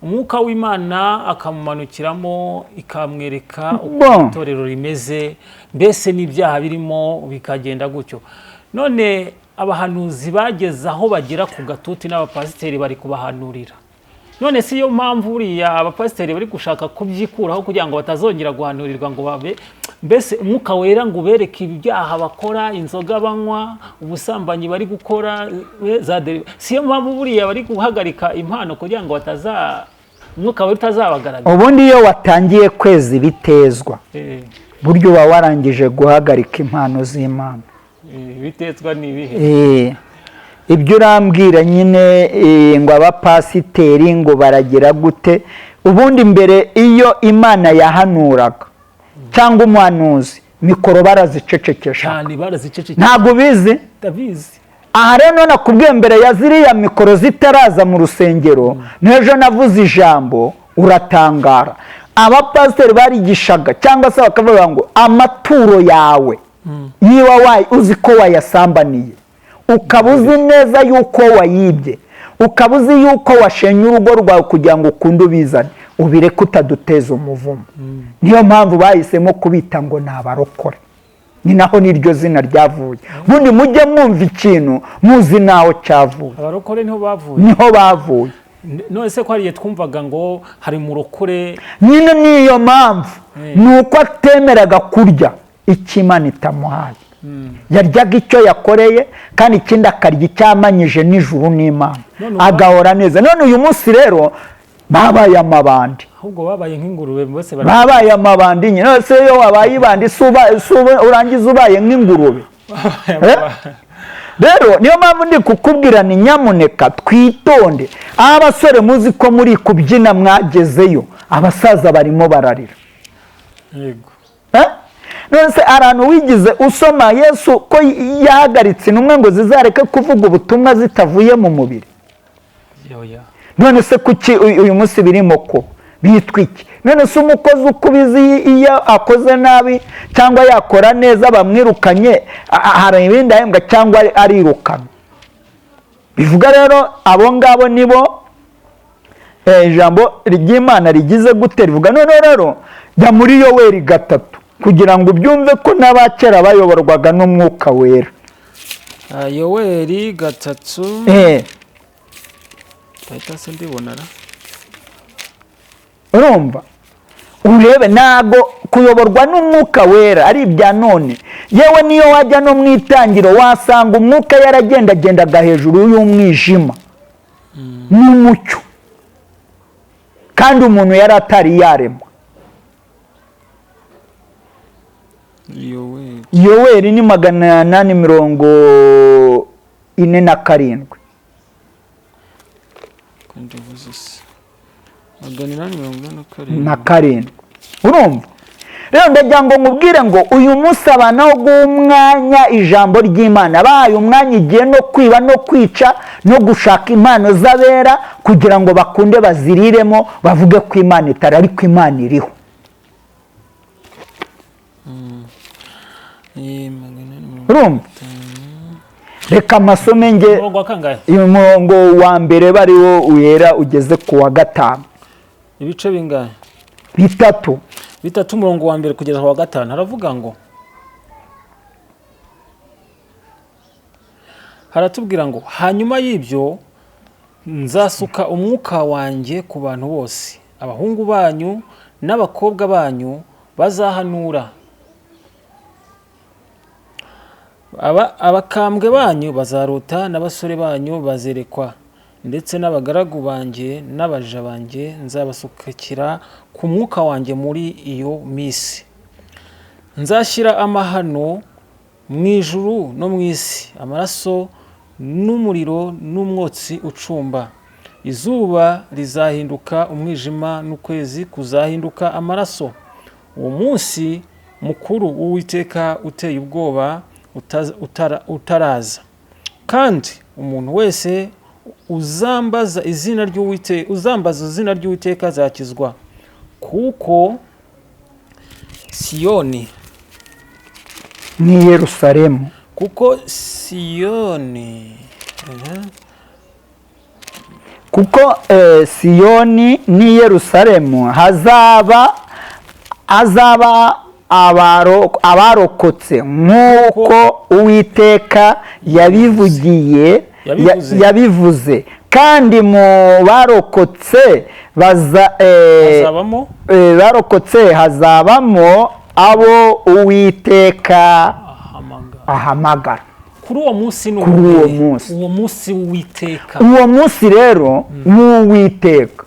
Umwuka w'Imana akamumanukiramo ikamwereka uko itorero rimeze, mbese n'ibyaha birimo bikagenda gutyo. None abahanuzi bageze aho bagera ku gatuti n'abapasiteri bari kubahanurira. None si yo mpamvu uriya abapasiteri bari gushaka kubyikuraho kugira ngo batazongera guhanurirwa ngo babe, mbese Umwuka Wera ngo ubereke ibyaha bakora, inzoga banywa, ubusambanyi bari gukora, si yo mpamvu buriya bari guhagarika impano kugira ngo Umwuka Wera utazabagaragara. Ubundi iyo watangiye kweza ibitezwa buryo uba warangije guhagarika impano z'Imana. Ibitezwa ni ibihe? Ibyo urambwira nyine ngo abapasiteri ngo baragira gute? Ubundi mbere iyo Imana yahanuraga cyangwa umuhanuzi, mikoro barazicecekesha. Ntabwo bizi? Ndabizi. Aha rero nakubwiye mbere ya ziriya mikoro zitaraza mu rusengero, n'ejo navuze ijambo uratangara. Abapasiteri barigishaga cyangwa se bakavuga ngo amaturo yawe niba uzi ko wayasambaniye, ukaba uzi neza yuko wayibye, ukaba uzi yuko washenye urugo rwawe kugira ngo ukunde ubizane, ubireke utaduteza umuvumo. Niyo mpamvu bahisemo kubita ngo ni abarokore, ni naho n'iryo zina ryavuye. Bundi mujye mwumva ikintu muzi naho cyavuye. Abarokore niho bavuye. None se ko hariye twumvaga ngo hari murokore, nyine niyo mpamvu nuko atemeraga kurya icyo Imana itamuhaye. yaryaga icyo yakoreye kandi ikindi akarya icyamanyije n'ijuru n'Imana agahora neza. None uyu munsi rero babaye amabandi, ahubwo babaye nk'ingurube bose babaye amabandi nyine. None se iyo wabaye ibandi urangiza ubaye nk'ingurube. Rero niyo mpamvu ndi kukubwira ni nyamuneka twitonde. Aho abasore muzi ko muri kubyina mwagezeyo, abasaza barimo bararira. Yego. None se ahantu wigize usoma Yesu ko yahagaritse intumwa ngo zizareke kuvuga ubutumwa zitavuye mu mubiri? None se kuki uyu munsi birimo ko bitwa iki? None se umukozi ukubizi iyo akoze nabi cyangwa yakora neza bamwirukanye, hari ibindi ahembwa cyangwa arirukana? Bivuga rero abo ngabo nibo ijambo ry'Imana rigize gute rivuga. None rero jya muri Yoweri 3 kugira ngo ubyumve ko n'abakera bayoborwaga n'Umwuka Wera. Yoweri 3 Tahita se ndibonara. Urumva? Urebe ntago kuyoborwa n'Umwuka Wera ari ibya none. Yewe niyo wajya no mwitangiro wasanga Umwuka yaragendagendaga hejuru y'umwijima n'umucyo, kandi umuntu yari atari yaremwa. Yoweri ni 847. Na karindwi. Urumva? Rero ndagira ngo nkubwire ngo uyu munsi abantu aho guha umwanya ijambo ry'Imana, bahaye umwanya igihe no kwiba no kwica no gushaka impano z'abera kugira ngo bakunde baziriremo bavuge ko Imana itari, ariko Imana iriho. Urumva? Reka amasome nge umurongo wa mbere bariwo uhera ugeze ku wa 5. Ibice bingahe? 3. 3 umurongo wa mbere kugeza ku wa 5 haravuga ngo, haratubwira ngo hanyuma y'ibyo nzasuka umwuka wanjye ku bantu bose, abahungu banyu n'abakobwa banyu bazahanura, abakambwe banyu bazarota, n'abasore banyu bazerekwa, ndetse n'abagaragu banjye n'abaja banjye nzabasukira ku mwuka wanjye muri iyo minsi. Nzashyira amahano mu ijuru no mu isi, amaraso n'umuriro n'umwotsi ucumba. Izuba rizahinduka umwijima n'ukwezi kuzahinduka amaraso. Uwo munsi mukuru w'Uwiteka uteye ubwoba utaraza, kandi umuntu wese uzambaza izina ry'Uwiteka azakizwa, kuko Siyoni ni Yerusalemu, kuko Siyoni Siyoni ni Yerusalemu hazaba abarokotse nk'uko Uwiteka yabivuze, kandi mu barokotse hazabamo abo Uwiteka ahamagara. Kuri uwo munsi uwo munsi w'Uwiteka, uwo munsi rero w'Uwiteka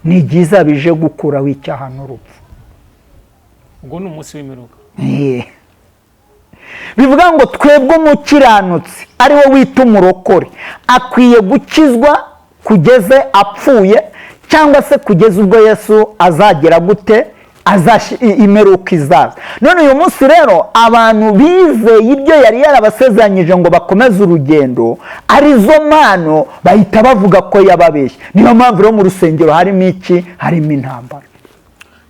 ni byiza bije gukuraho icyaha n'urupfu. Ubwo ni umunsi w'imperuka. Bivuga ngo twebwe umukiranutsi ari we wita umurokore akwiye gukizwa kugeze apfuye, cyangwa se kugeza ubwo Yesu azagera gute, imperuka izaza. None uyu munsi rero abantu bizeye ibyo yari yarabasezeranyije ngo bakomeze urugendo, arizo mpano bahita bavuga ko yababeshye. Niyo mpamvu rero mu rusengero harimo iki? Harimo intambara.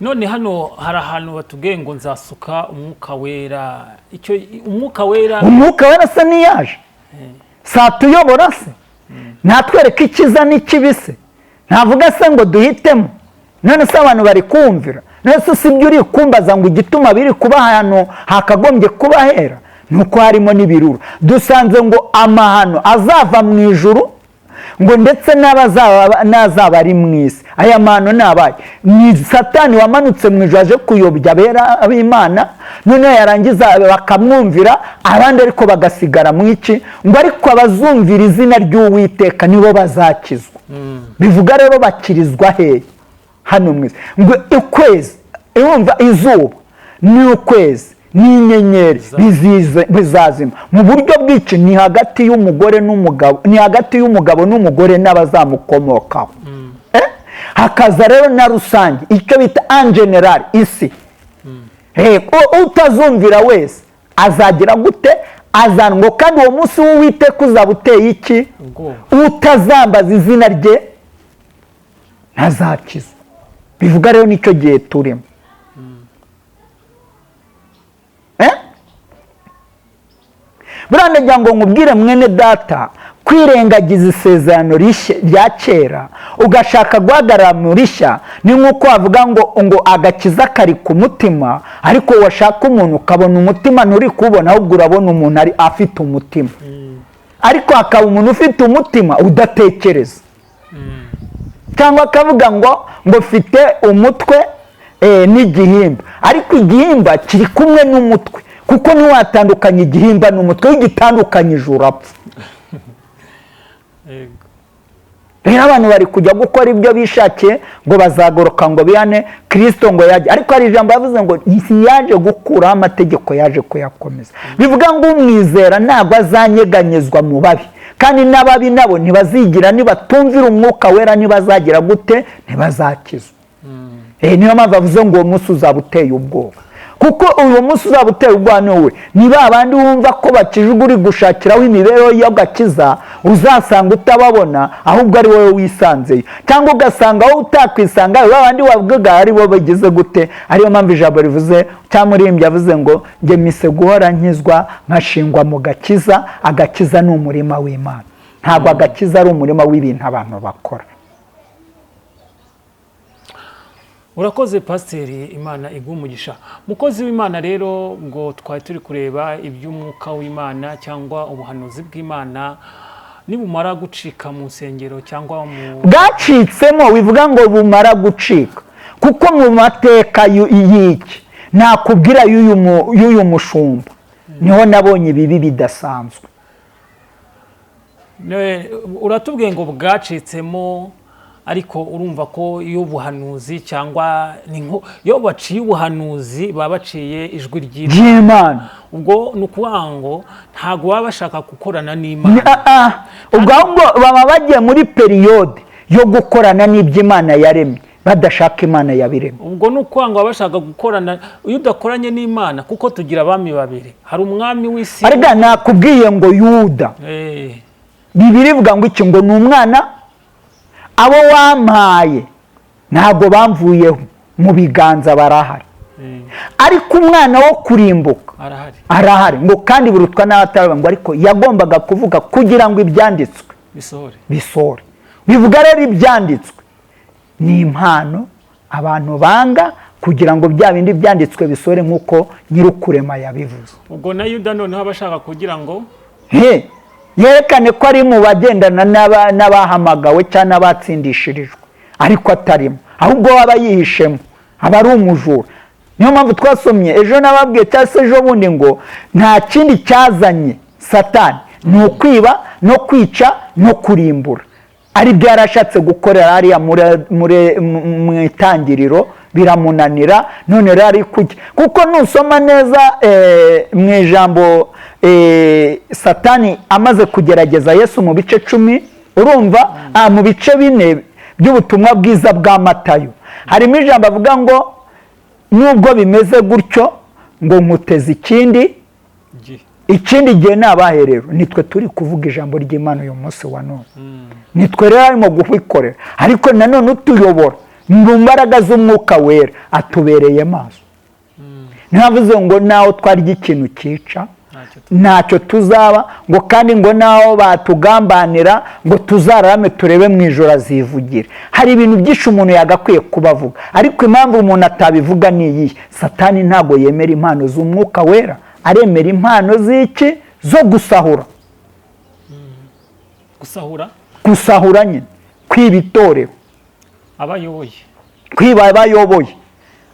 None hano hari ahantu batubwiye ngo nzasuka umwuka wera. Icyo umwuka wera se niyaje satuyobora se, natwereka ikiza n'ikibi se, ntavuga se ngo duhitemo. None se abantu bari kumvira? None se sibyo uri kumbaza ngo igituma biri kuba ahantu hakagombye kuba hera? Nuko harimo n'ibirura. Dusanze ngo amahano azava mu ijuru ngo ndetse n'azaba ari mu isi. Aya mahano ni abaye, ni Satani wamanutse mu ijuru aje kuyobya abera b'Imana, noneho yarangiza bakamwumvira, abandi ariko bagasigara mu iki, ngo ariko abazumvira izina ry'Uwiteka nibo bazakizwa. Bivuga rero bakirizwa hehe? Hano mu isi. Ngo ukwezi, urumva izuba n'ukwezi n'inyenyeri bizazima mu buryo bw'iki, ni hagati y'umugore n'umugabo, ni hagati y'umugabo n'umugore n'abazamukomokaho. Hakaza rero na rusange, icyo bita en general isi. Utazumvira wese azagira gute? Azanwa. Kandi uwo munsi w'Uwiteka uzaba uteye iki? Utazambaza izina rye ntazakizwa. Bivuga rero nicyo gihe turimo. Buranagira ngo nkubwire mwene data, kwirengagiza isezerano rya kera ugashaka guhagarara mu rishya ni nk'uko wavuga ngo agakiza kari ku mutima, ariko washaka umuntu ukabona umutima nturi kubona, ahubwo urabona umuntu ari afite umutima. Ariko hakaba umuntu ufite umutima udatekereza, cyangwa akavuga ngo mfite umutwe n'igihimba, ariko igihimba kiri kumwe n'umutwe, kuko ntiwatandukanye igihimba n'umutwe, w'igitandukanyije urapfa. Rero abantu bari kujya gukora ibyo bishakiye ngo bazagoroka ngo bihane, Kristo ngo yaje, ariko hari ijambo yavuze ngo yaje gukuraho amategeko, yaje kuyakomeza. Bivuga ngo umwizera ntabwo azanyeganyezwa mu babi, kandi n'ababi nabo ntibazigira, nibatumvira Umwuka Wera ntibazagira gute? Ntibazakizwa. Niyo mpamvu avuze ngo uwo munsi uzaba uteye ubwoba, kuko uwo munsi uzaba uteye ubwoba niwe. Niba abandi wumva ko bakijwe uri gushakiraho imibereho y'agakiza, uzasanga utababona, ahubwo ari wowe wisanzeyo, cyangwa ugasanga wowe utakwisanga, abandi wavugaga ari bo bagize gute. Ariyo mpamvu ijambo rivuze, cyangwa umuririmbyi yavuze ngo njye mise guhora nkizwa nkashingwa mu gakiza. Agakiza ni umurima w'Imana, ntabwo agakiza ari umurima w'ibintu abantu bakora. Urakoze Pasiteri, Imana iguha umugisha. Mukozi w'Imana rero, ngo twari turi kureba iby'umwuka w'Imana cyangwa ubuhanuzi bw'Imana nibumara gucika mu nsengero cyangwa mu bwacitsemo. Bivuga ngo bumara gucika, kuko mu mateka y'iki nakubwira y'uyu mushumba niho nabonye ibibi bidasanzwe. Uratubwiye ngo bwacitsemo, ariko urumva ko iyo ubuhanuzi cyangwa iyo baciye ubuhanuzi baba baciye ijwi ry'Imana. Ubwo ni ukuvuga ngo ntabwo baba bashaka gukorana n'Imana, ubwo baba bagiye muri periyode yo gukorana n'iby'Imana yaremye, badashaka Imana yabiremye. Ubwo ni ukuvuga ngo baba bashaka gukorana. Iyo udakoranye n'Imana, kuko tugira abami babiri, hari umwami w'isi. Ariko nakubwiye ngo Yuda, Bibiri ivuga ngo iki, ngo ni umwana, abo wampaye ntabwo bamvuyeho, mu biganza barahari, ariko umwana wo kurimbuka arahari, ngo kandi burutwa n'abatari ngo, ariko yagombaga kuvuga kugira ngo ibyanditswe bisohore. Bivuga rero ibyanditswe ni impano abantu banga, kugira ngo bya bindi byanditswe bisohore nk'uko nyir'ukurema yabivuze. Ubwo na Yuda noneho abashaka kugira ngo yerekane ko ari mu bagendana n'abahamagawe cyangwa n'abatsindishirijwe, ariko atarimo, ahubwo waba yihishemo, aba ari umujura. Niyo mpamvu twasomye ejo nababwiye cyangwa se ejo bundi ngo nta kindi cyazanye Satani ni ukwiba no kwica no kurimbura. Ari byo yarashatse gukorera hariya mu itangiriro, biramunanira, none rero ari kujya. Kuko nusoma neza mu ijambo Satani amaze kugerageza Yesu mu bice 10, urumva mu bice 4 by'ubutumwa bwiza bwa Matayo, harimo ijambo avuga ngo nubwo bimeze gutyo, ngo nkuteze ikindi gihe nabahe. Rero nitwe turi kuvuga ijambo ry'Imana uyu munsi wa none, nitwe rero arimo gukorera, ariko nanone utuyobora mu mbaraga z'Umwuka Wera atubereye maso. Ntavuze ngo naho twarya ikintu cyica ntacyo tuzaba, ngo kandi ngo naho batugambanira ngo tuzarame turebe mu ijoro azivugira. Hari ibintu byinshi umuntu yagakwiye kubavuga, ariko impamvu umuntu atabivuga ni iyi: Satani ntabwo yemera impano z'Umwuka Wera, aremera impano z'iki? Zo gusahura. gusahura nyine, kwiba itorero, kwiba abayoboye.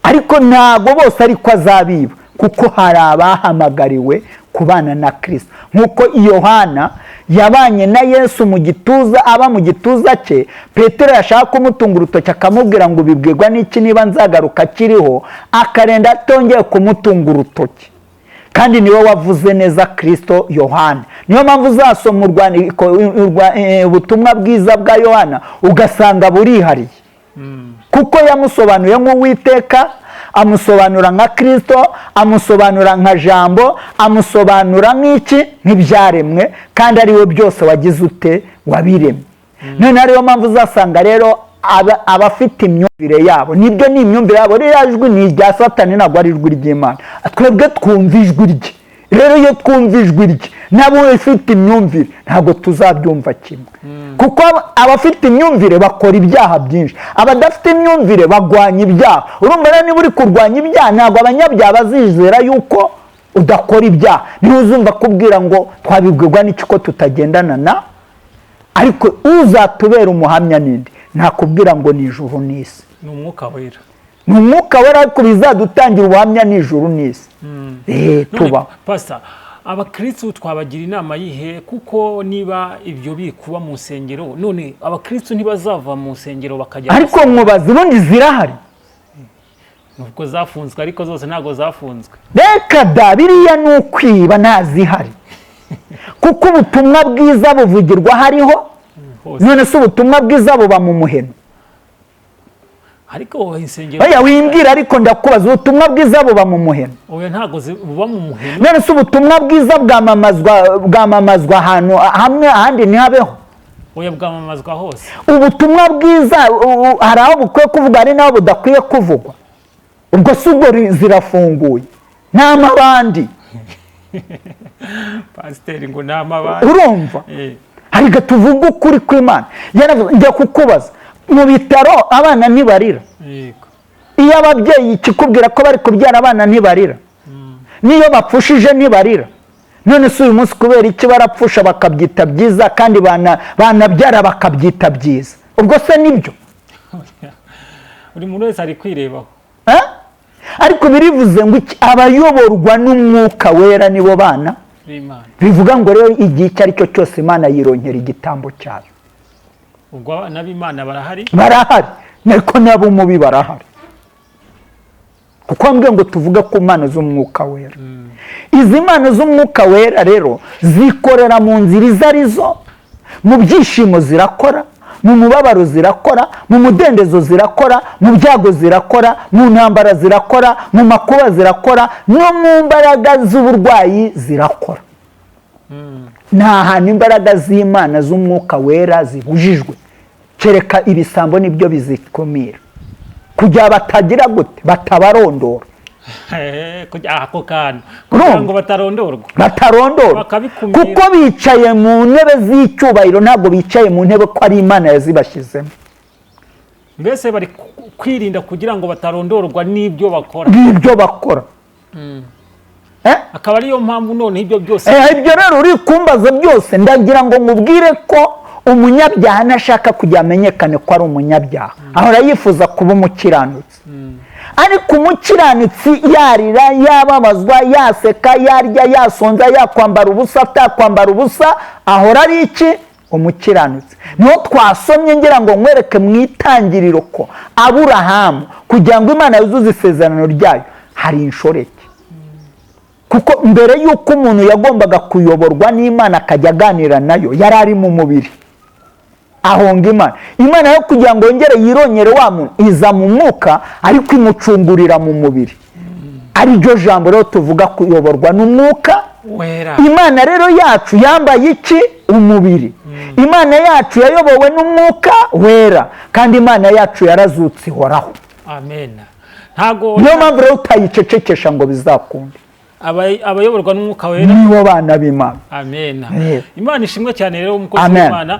Ariko ntabwo bose ariko azabiba, kuko hari abahamagariwe kubana na Kristo. Nk'uko Yohana yabanye na Yesu mu gituza, aba mu gituza cye, Petero yashaka kumutunga urutoki akamubwira ngo bibwirwa n'iki niba nzagaruka akiriho, akarenda atongeye kumutunga urutoki. Kandi niwe wavuze neza Kristo Yohana. Niyo mpamvu uzasoma ubutumwa bwiza bwa Yohana ugasanga burihariye, kuko yamusobanuye nk'Uwiteka, amusobanura nka Kristo, amusobanura nka Jambo, amusobanura nk'iki, nk'ibyaremwe, kandi ariwe byose wagize ute, wabiremye. None ariyo mpamvu uzasanga rero abafite imyumvire yabo, nibyo ni imyumvire yabo, ririya jwi ni irya Satani, ntabwo ari ijwi ry'Imana. Twebwe twumva ijwi rye. Rero iyo twumva ijwi rye, nabo bafite imyumvire ntabwo tuzabyumva kimwe, kuko abafite imyumvire bakora ibyaha byinshi, abadafite imyumvire bagwanya ibyaha. Urumva rero niba uri kurwanya ibyaha, ntabwo abanyabyaha bazizera yuko udakora ibyaha. Niho uzumva kubwira ngo twabibwirwa n'iki ko tutagendana na, ariko uzatubera umuhamya ninde? Nakubwira ngo ni ijuru n'isi, ni Umwuka Wera. Ni Umwuka Wera, ariko bizadutangira ubuhamya ni ijuru n'isi. Tuba Pastor, abakristo twabagira inama yihe? Kuko niba ibyo bikuba mu nsengero, none abakristo ntibazava mu nsengero bakajya, ariko mubaza ubundi zirahari. Nubwo zafunzwe, ariko zose ntago zafunzwe. Reka da, biriya ni ukwiba, ntazihari. Kuko ubutumwa bwiza buvugirwa hariho, none se ubutumwa bwiza buba mu muheno? Ariko insengero, oya wimbwira, ariko ndakubaza, ubutumwa bwiza buba mu muheno? Oya ntago buba mu muheno. None se ubutumwa bwiza bwamamazwa ahantu hamwe, ahandi ntihabeho? Oya bwamamazwa hose. Ubutumwa bwiza hari aho bukwiye kuvuga, hari n'aho budakwiye kuvugwa. Ubwo si ubwo zirafunguye, nta Amabandi. Pasiteri ngo nta Amabandi. Urumva? Ariko tuvuga ukuri kw'Imana. Njya kukubaza, mu bitaro abana ntibarira? Iyo ababyeyi kikubwira ko bari kubyara abana ntibarira? Niyo bapfushije ntibarira? None se uyu munsi kubera iki barapfusha bakabyita byiza, kandi banabyara bakabyita byiza? Ubwo se nibyo? Buri muntu wese ari kwirebaho. Ariko birivuze ngo abayoborwa n'Umwuka Wera nibo bana b'Imana. Bivuga ngo rero igihe icyo ari cyo cyose Imana yironkera igitambo cyayo. Ubwo n'ab'Imana barahari? Barahari, ariko nabo mubi barahari. Kuko mbwe ngo tuvuga ku mana z'Umwuka Wera. Izi mana z'Umwuka Wera rero zikorera mu nzira izo arizo, mu byishimo zirakora, mu mubabaro zirakora, mu mudendezo zirakora, mu byago zirakora, mu ntambara zirakora, mu makuba zirakora, no mu mbaraga z'uburwayi zirakora. Nta hantu imbaraga z'Imana z'Umwuka Wera zibujijwe, kereka ibisambo nibyo bizikumira, kugira batagira gute, batabarondora. Kujya ako kantu kugira ngo batarondorwa, kuko bicaye mu ntebe z'icyubahiro, ntabwo bicaye mu ntebe ko ari Imana yazibashyizemo. Mbese bari kwirinda kugira ngo batarondorwa n'ibyo bakora. Akaba ariyo mpamvu none ibyo byose, ibyo rero uri kumbaza byose, ndagira ngo nkubwire ko umunyabyaha ntashaka kujya amenyekane ko ari umunyabyaha, ahora yifuza kuba umukiranutsi. Ariko umukiranutsi yarira, yababazwa, yaseka, yarya, yasonza, yakwambara ubusa, atakwambara ubusa, ahora ari iki? Umukiranutsi. Niho twasomye ngira ngo nkwereke mu itangiriro ko Aburahamu, kugira ngo Imana yuzuze isezerano ryayo, hari inshoreke. Kuko mbere y'uko umuntu yagombaga kuyoborwa n'Imana akajya aganira nayo, yari ari mu mubiri ahonga Imana yo kugira ngo yongere yironyere wa muntu, iza mu mwuka, ariko imucungurira mu mubiri. Ari ryo jambo rero tuvuga kuyoborwa n'Umwuka Wera. Imana rero yacu yambaye iki? Umubiri. Imana yacu yayobowe n'Umwuka Wera, kandi Imana yacu yarazutse ihoraho. Amen. Niyo mpamvu rero utayicecekesha ngo bizakunde. Abayoborwa n'Umwuka Wera nibo bana b'Imana. Amen. Imana ishimwe cyane rero umukozi w'Imana.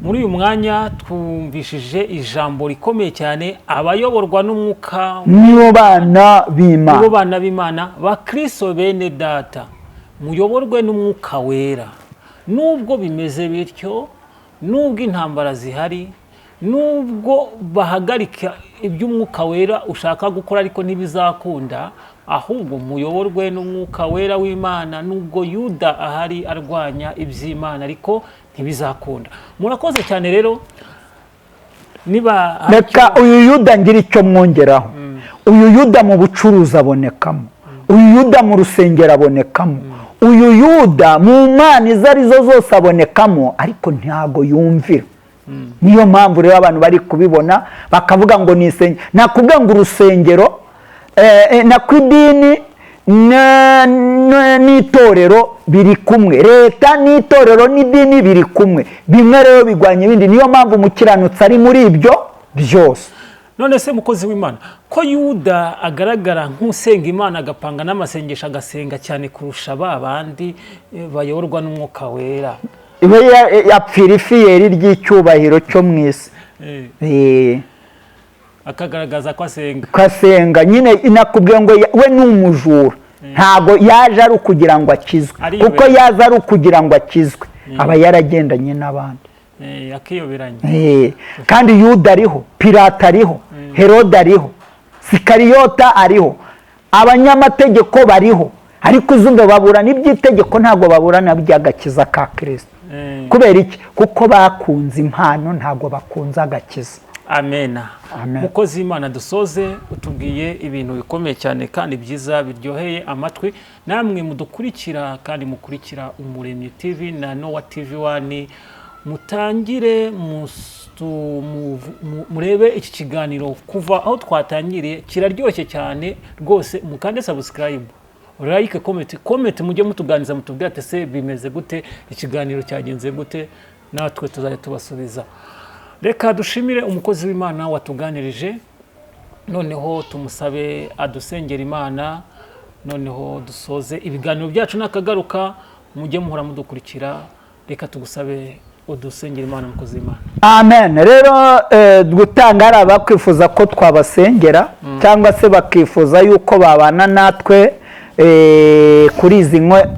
Muri uyu mwanya twumvishije ijambo rikomeye cyane, abayoborwa n'Umwuka nibo bana b'Imana. Nibo bana b'Imana, bakristo bene data, muyoborwe n'Umwuka Wera. Nubwo bimeze bityo, nubwo intambara zihari, nubwo bahagarika iby'umwuka wera ushaka gukora ariko ntibizakunda, ahubwo muyoborwe n'umwuka wera w'Imana. Nubwo Yuda ahari arwanya iby'Imana ariko ntibizakunda. Murakoze cyane rero. Niba reka uyu Yuda ngira icyo mwongeraho. Uyu Yuda mu bucuruzi abonekamo, uyu Yuda mu rusengero abonekamo, uyu Yuda mu mana izo arizo zose abonekamo, ariko ntago yumvira. Niyo mpamvu rero abantu bari kubibona bakavuga ngo ni isengero. Nakubwira ngo urusengero na kwidini n'itorero biri kumwe, leta n'itorero n'idini biri kumwe, bimwe rero bigwanya ibindi. Niyo mpamvu umukiranutsi ari muri ibyo byose. None se mukozi w'Imana, ko Yuda agaragara nk'usenga Imana agapanga n'amasengesho agasenga cyane kurusha babandi bayoborwa n'umwuka wera, iwe yapfira ifiyeri ry'icyubahiro cyo mu isi, akagaragaza ko asenga nyine. Inakubwiye ngo we ni umujura, ntago yaje ari ukugira ngo akizwe, kuko yaje ari ukugira ngo akizwe aba yaragendanye n'abandi, akiyoberanye. Kandi Yuda ariho, Pilato ariho, Herode ariho, Sikariyota ariho, abanyamategeko bariho, ariko uzumva baburana iby'itegeko, ntabwo baburana by'agakiza ka Kristo. Kubera iki? Kuko bakunze impano, ntabwo bakunze agakiza. Amena. Mukozi w'Imana, dusoze utubwiye ibintu bikomeye cyane kandi byiza biryoheye amatwi. Namwe mudukurikira kandi mukurikira Umuremyi TV na Nowa TV1, mutangire murebe iki kiganiro kuva aho twatangiriye, kiraryoshye cyane rwose. Mukande subscribe, like, comment, mujye mutuganiza mutubwira ati se bimeze gute, ikiganiro cyagenze gute, natwe tuzajya tubasubiza. Reka dushimire umukozi w'Imana watuganirije, noneho tumusabe adusengera Imana, noneho dusoze ibiganiro byacu. Nakagaruka mujye muhora mudukurikira. Reka tugusabe udusengera Imana, mukozi w'Imana. Amen. Rero gutanga ari abakwifuza ko twabasengera cyangwa se bakifuza yuko babana natwe kuri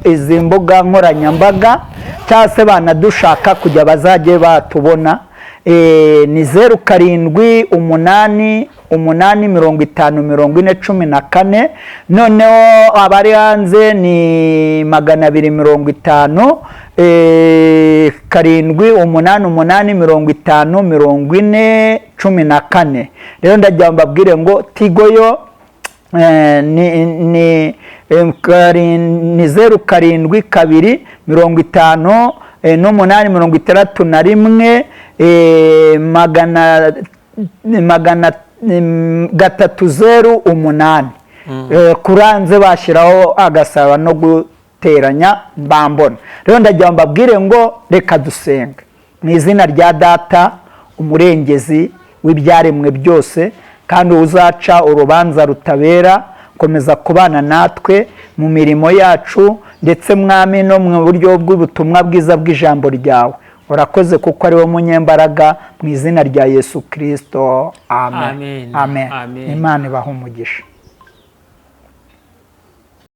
izi mbuga nkoranyambaga, cyangwa se banadushaka kujya bazajye batubona, ni 0788504014. noneho abari hanze ni 250 788504014. rero ndagira mbabwire ngo Tigoyo ni 07 kuranze bashyiraho agasaba no guteranya mbambona. Rero ndagira mbabwire ngo reka dusenga mu izina rya Data umurengezi w'ibyaremwe byose, kandi uzaca urubanza rutabera. Komeza kubana natwe mu mirimo yacu, ndetse Mwami no mu buryo bw'ubutumwa bwiza bw'ijambo ryawe. Urakoze kuko ari wo munyembaraga, mu izina rya Yesu Kristo. Amen. Amen. Imana ibahe umugisha.